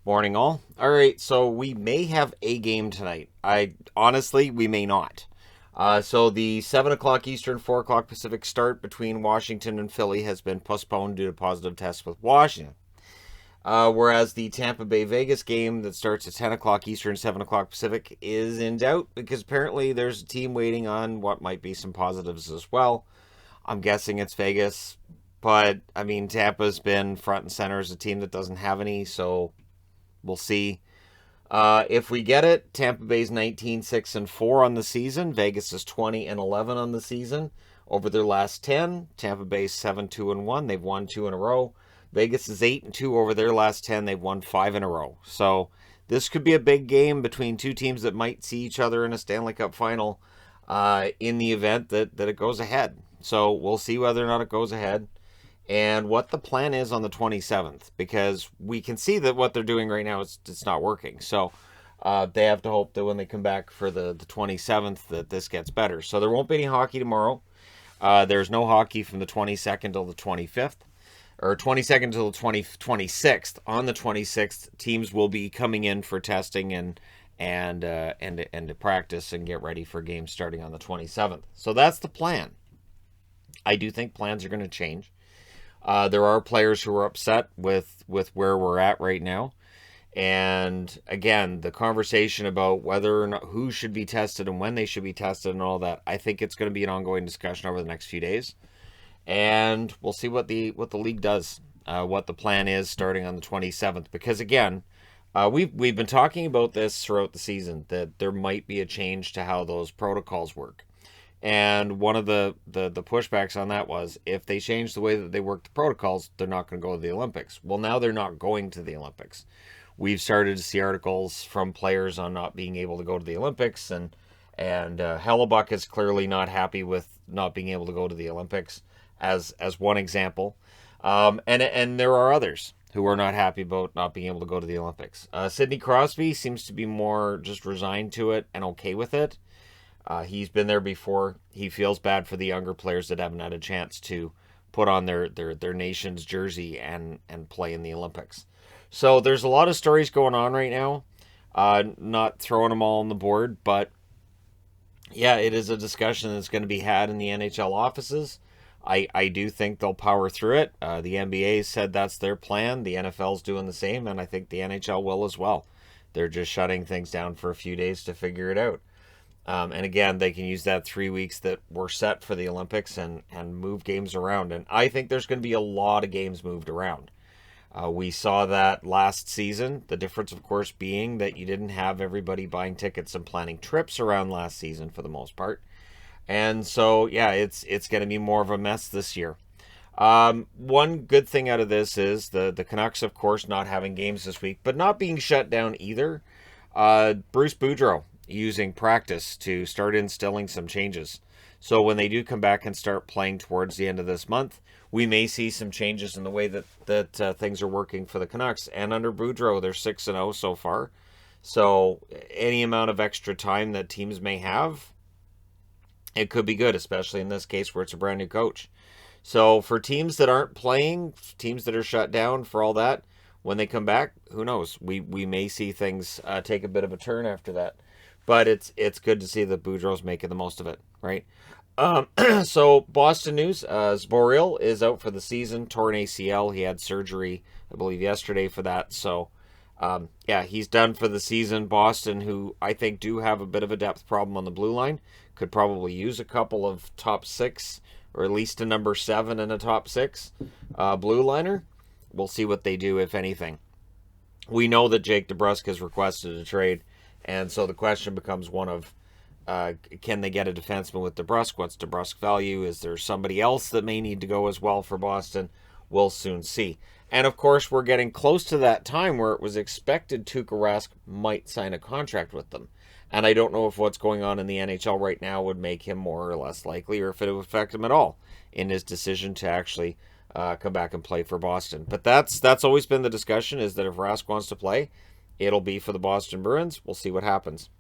Morning, all. All right, so we may have a game tonight. We may not. So the 7 o'clock Eastern, 4 o'clock Pacific start between Washington and Philly has been postponed due to positive tests with Washington. Whereas the Tampa Bay Vegas game that starts at 10 o'clock Eastern, 7 o'clock Pacific is in doubt because apparently there's a team waiting on what might be some positives as well. I'm guessing it's Vegas, but I mean Tampa's been front and center as a team that doesn't have any, so we'll see. If we get it, Tampa Bay's 19-6-4 on the season. Vegas is 20-11 on the season. Over their last 10, Tampa Bay's 7-2-1. They've won 2 in a row. Vegas is 8-2 over their last 10. They've won 5 in a row. So this could be a big game between two teams that might see each other in a Stanley Cup final in the event that it goes ahead. So we'll see whether or not it goes ahead and what the plan is on the 27th, because we can see that what they're doing right now it's not working. So they have to hope that when they come back for the 27th that this gets better. So there won't be any hockey tomorrow. There's no hockey from the 22nd till the 25th, or 22nd till the 26th. On the 26th, teams will be coming in for testing and to practice and get ready for games starting on the 27th. So that's the plan. I do think plans are going to change. There are players who are upset with where we're at right now. And again, the conversation about whether or not who should be tested and when they should be tested and all that, I think it's going to be an ongoing discussion over the next few days. And we'll see what the league does, what the plan is starting on the 27th. Because again, we've been talking about this throughout the season, that there might be a change to how those protocols work. And one of the pushbacks on that was, if they change the way that they work the protocols, they're not going to go to the Olympics. Well, now they're not going to the Olympics. We've started to see articles from players on not being able to go to the Olympics, and Hellebuck is clearly not happy with not being able to go to the Olympics, as one example. And there are others who are not happy about not being able to go to the Olympics. Sidney Crosby seems to be more just resigned to it and okay with it. He's been there before. He feels bad for the younger players that haven't had a chance to put on their nation's jersey and play in the Olympics. So there's a lot of stories going on right now. Not throwing them all on the board, but yeah, it is a discussion that's going to be had in the NHL offices. I do think they'll power through it. The NBA said that's their plan. The NFL's doing the same, and I think the NHL will as well. They're just shutting things down for a few days to figure it out. And again, they can use that 3 weeks that were set for the Olympics and move games around. And I think there's going to be a lot of games moved around. We saw that last season. The difference, of course, being that you didn't have everybody buying tickets and planning trips around last season for the most part. And so, yeah, it's going to be more of a mess this year. One good thing out of this is the Canucks, of course, not having games this week, but not being shut down either. Bruce Boudreau using practice to start instilling some changes. So when they do come back and start playing towards the end of this month, we may see some changes in the way that things are working for the Canucks. And under Boudreau, they're 6-0 so far. So any amount of extra time that teams may have, it could be good, especially in this case where it's a brand new coach. So for teams that aren't playing, teams that are shut down for all that, when they come back, who knows? We may see things take a bit of a turn after that. But it's good to see that Boudreau's making the most of it, right? So Boston news: Zboril is out for the season, torn ACL. He had surgery, I believe, yesterday for that. So, yeah, he's done for the season. Boston, who I think do have a bit of a depth problem on the blue line, could probably use a couple of top six, or at least a number 7 and a top 6 blue liner. We'll see what they do, if anything. We know that Jake DeBrusk has requested a trade. And so the question becomes one of, can they get a defenseman with DeBrusk? What's DeBrusk value? Is there somebody else that may need to go as well for Boston? We'll soon see. And of course, we're getting close to that time where it was expected Tuukka Rask might sign a contract with them. And I don't know if what's going on in the NHL right now would make him more or less likely, or if it would affect him at all in his decision to actually come back and play for Boston. But that's always been the discussion, is that if Rask wants to play, it'll be for the Boston Bruins. We'll see what happens.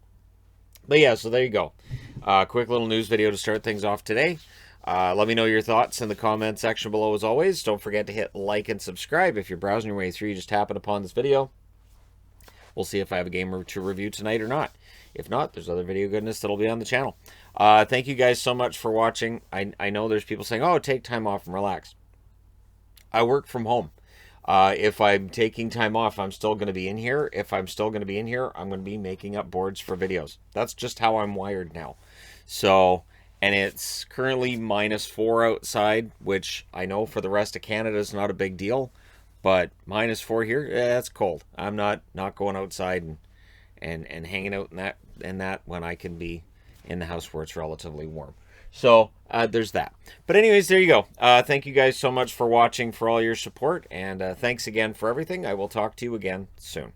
But yeah, so there you go. Quick little news video to start things off today. Let me know your thoughts in the comment section below as always. Don't forget to hit like and subscribe if you're browsing your way through, just tapping upon this video. We'll see if I have a game to review tonight or not. If not, there's other video goodness that'll be on the channel. Thank you guys so much for watching. I know there's people saying, oh, take time off and relax. I work from home. If I'm taking time off, I'm still going to be in here. If I'm still going to be in here, I'm going to be making up boards for videos. That's just how I'm wired now. So, and it's currently -4 outside, which I know for the rest of Canada is not a big deal. But -4 here, that's cold. I'm not going outside and hanging out in that when I can be in the house where it's relatively warm. So there's that. But anyways, there you go. Thank you guys so much for watching, for all your support, and thanks again for everything. I will talk to you again soon.